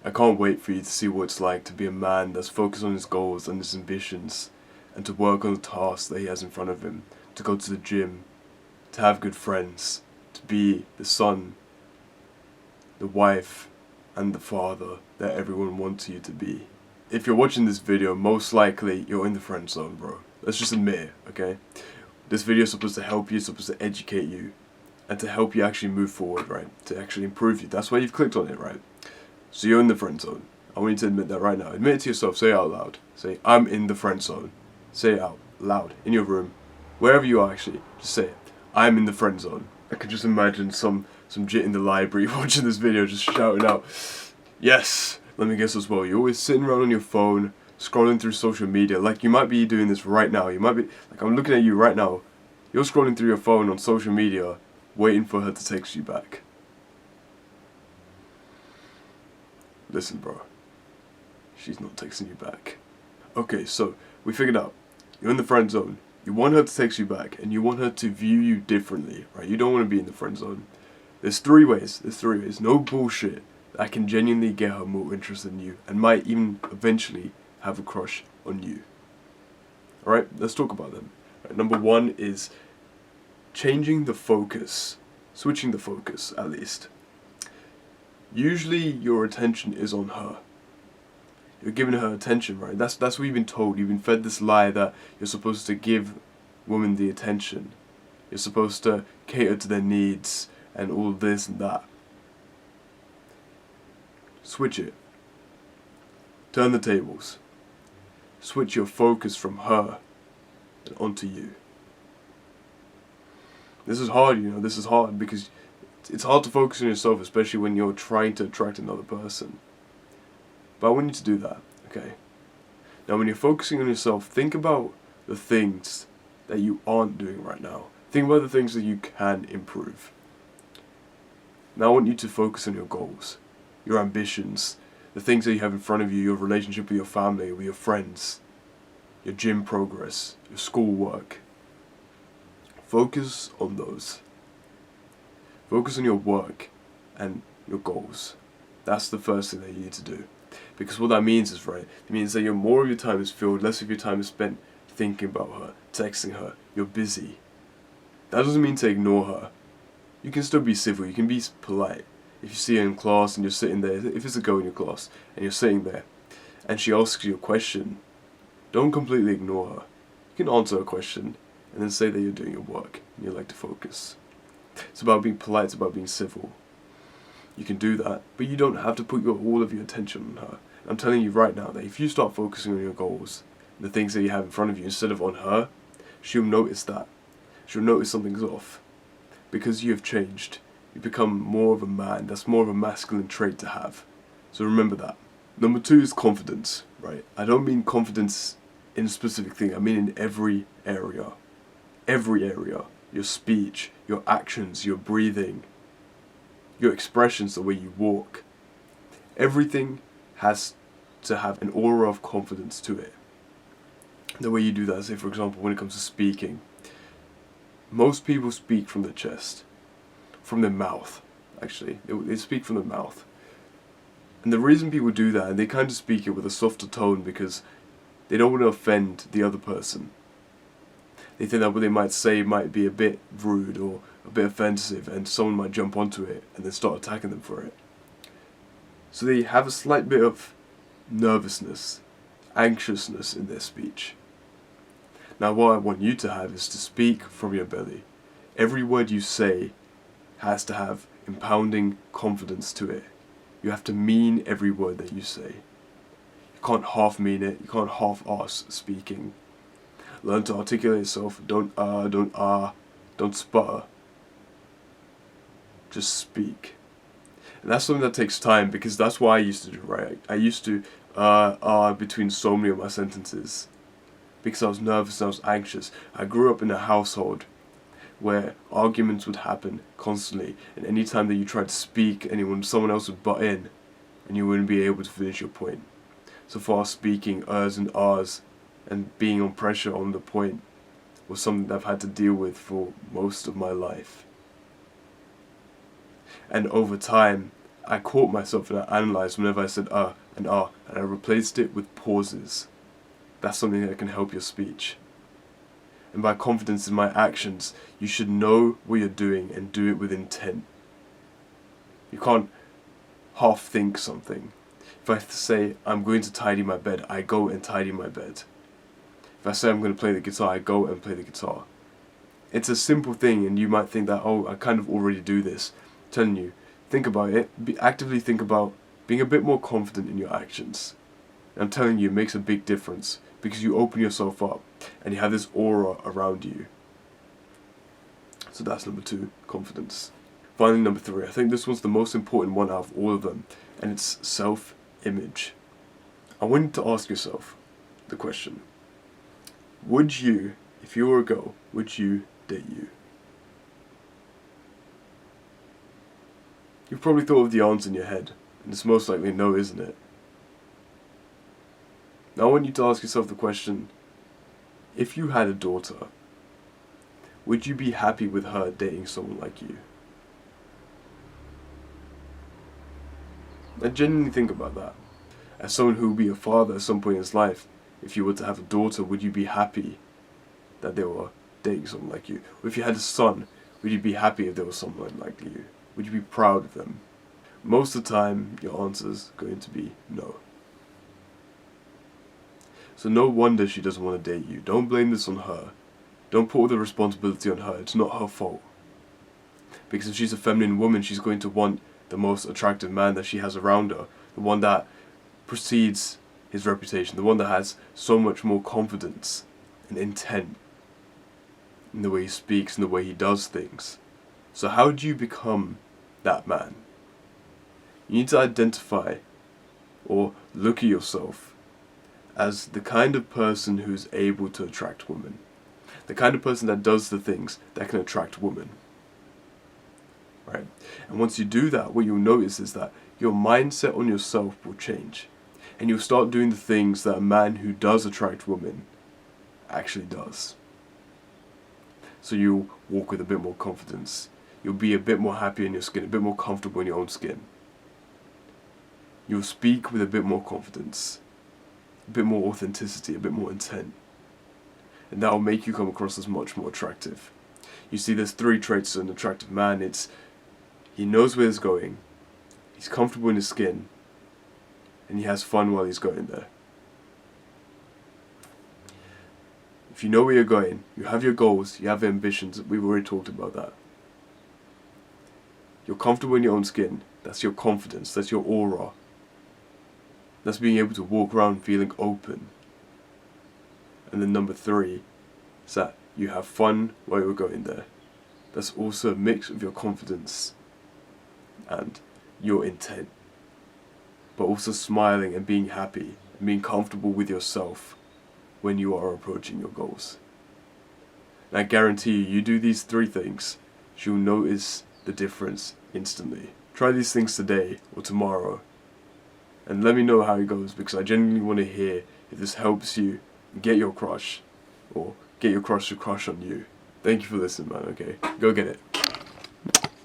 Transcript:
I can't wait for you to see what it's like to be a man that's focused on his goals and his ambitions, and to work on the tasks that he has in front of him, to go to the gym, to have good friends, to be the son, the wife, and the father that everyone wants you to be. If you're watching this video, most likely you're in the friend zone, bro. Let's just admit it, okay? This video is supposed to help you, supposed to educate you, and to help you actually move forward, right? To actually improve you. That's why you've clicked on it, right? So you're in the friend zone. I want you to admit that right now. Admit it to yourself. Say it out loud. Say, I'm in the friend zone. Say it out loud in your room, wherever you are. Actually, just say it. I'm in the friend zone. I could just imagine some jit in the library watching this video, just shouting out, "Yes!" Let me guess as well. You're always sitting around on your phone, scrolling through social media. Like you might be doing this right now. You might be like, I'm looking at you right now. You're scrolling through your phone on social media, waiting for her to text you back. Listen, bro. She's not texting you back. Okay, so we figured out. You're in the friend zone. You want her to text you back, and you want her to view you differently, right? You don't want to be in the friend zone. There's three ways. No bullshit. That can genuinely get her more interested in you, and might even eventually have a crush on you. Alright, let's talk about them. Right, number one is changing the focus. Switching the focus, at least. Usually your attention is on her. You're giving her attention, right? That's what you've been told. You've been fed this lie that you're supposed to give women the attention. You're supposed to cater to their needs and all this and that. Switch it. Turn the tables. Switch your focus from her and onto you. This is hard, you know, this is hard because it's hard to focus on yourself, especially when you're trying to attract another person. But I want you to do that, okay? Now when you're focusing on yourself, think about the things that you aren't doing right now. Think about the things that you can improve. Now I want you to focus on your goals, your ambitions, the things that you have in front of you, your relationship with your family, with your friends, your gym progress, your schoolwork. Focus on those. Focus on your work and your goals. That's the first thing that you need to do. Because what that means is, right, it means that more of your time is filled, less of your time is spent thinking about her, texting her, you're busy. That doesn't mean to ignore her. You can still be civil, you can be polite. If you see her in class and you're sitting there, if it's a girl in your class, and you're sitting there, and she asks you a question, don't completely ignore her. You can answer a question, and then say that you're doing your work, and you like to focus. It's about being polite, it's about being civil. You can do that, but you don't have to put all of your attention on her. I'm telling you right now that if you start focusing on your goals, the things that you have in front of you, instead of on her, she'll notice that. She'll notice something's off. Because you have changed. You become more of a man. That's more of a masculine trait to have. So remember that. Number two is confidence, right? I don't mean confidence in a specific thing. I mean in every area. Every area. Your speech, your actions, your breathing, your expressions, the way you walk. Everything has to have an aura of confidence to it. The way you do that, say for example, when it comes to speaking. Most people speak from the chest. From their mouth, actually. They speak from their mouth. And the reason people do that, and they kind of speak it with a softer tone because they don't want to offend the other person. They think that what they might say might be a bit rude or a bit offensive, and someone might jump onto it and then start attacking them for it. So they have a slight bit of nervousness, anxiousness in their speech. Now what I want you to have is to speak from your belly. Every word you say has to have impounding confidence to it. You have to mean every word that you say. You can't half mean it, you can't half-ass speaking. Learn to articulate yourself, don't sputter. Just speak. And that's something that takes time, because that's what I used to do, right? I used to between so many of my sentences. Because I was nervous and I was anxious. I grew up in a household where arguments would happen constantly, and any time that you tried to speak, someone else would butt in, and you wouldn't be able to finish your point. So far, speaking ers and ahs and being on pressure on the point was something that I've had to deal with for most of my life. And over time, I caught myself and I analysed whenever I said and and I replaced it with pauses. That's something that can help your speech. And by confidence in my actions, you should know what you're doing and do it with intent. You can't half think something. If I say I'm going to tidy my bed, I go and tidy my bed. If I say I'm going to play the guitar, I go and play the guitar. It's a simple thing, and you might think that, oh, I kind of already do this. I'm telling you, think about it. Actively think about being a bit more confident in your actions. And I'm telling you, it makes a big difference because you open yourself up and you have this aura around you. So that's number 2, confidence. Finally, number 3, I think this one's the most important one out of all of them, and it's self-image. I want you to ask yourself the question, would you, if you were a girl, would you date you? You've probably thought of the answer in your head, and it's most likely no, isn't it? Now I want you to ask yourself the question, if you had a daughter, would you be happy with her dating someone like you? I genuinely think about that. As someone who will be a father at some point in his life, if you were to have a daughter, would you be happy that they were dating someone like you? Or if you had a son, would you be happy if there was someone like you? Would you be proud of them? Most of the time, your answer's going to be no. So no wonder she doesn't want to date you. Don't blame this on her. Don't put all the responsibility on her. It's not her fault. Because if she's a feminine woman, she's going to want the most attractive man that she has around her. The one that precedes his reputation. The one that has so much more confidence and intent in the way he speaks and the way he does things. So how do you become that man? You need to identify or look at yourself as the kind of person who's able to attract women. The kind of person that does the things that can attract women. Right? And once you do that, what you'll notice is that your mindset on yourself will change. And you'll start doing the things that a man who does attract women actually does. So you'll walk with a bit more confidence. You'll be a bit more happy in your skin, a bit more comfortable in your own skin. You'll speak with a bit more confidence, a bit more authenticity, a bit more intent. And that will make you come across as much more attractive. You see, there's 3 traits of an attractive man. It's he knows where he's going, he's comfortable in his skin, and he has fun while he's going there. If you know where you're going, you have your goals, you have ambitions, we've already talked about that. You're comfortable in your own skin, that's your confidence, that's your aura. That's being able to walk around feeling open. And then number 3 is that you have fun while you're going there. That's also a mix of your confidence and your intent. But also smiling and being happy and being comfortable with yourself when you are approaching your goals. And I guarantee you, you do these 3 things, you'll notice the difference instantly. Try these things today or tomorrow and let me know how it goes, because I genuinely want to hear if this helps you get your crush or get your crush to crush on you. Thank you for listening, man, okay? Go get it.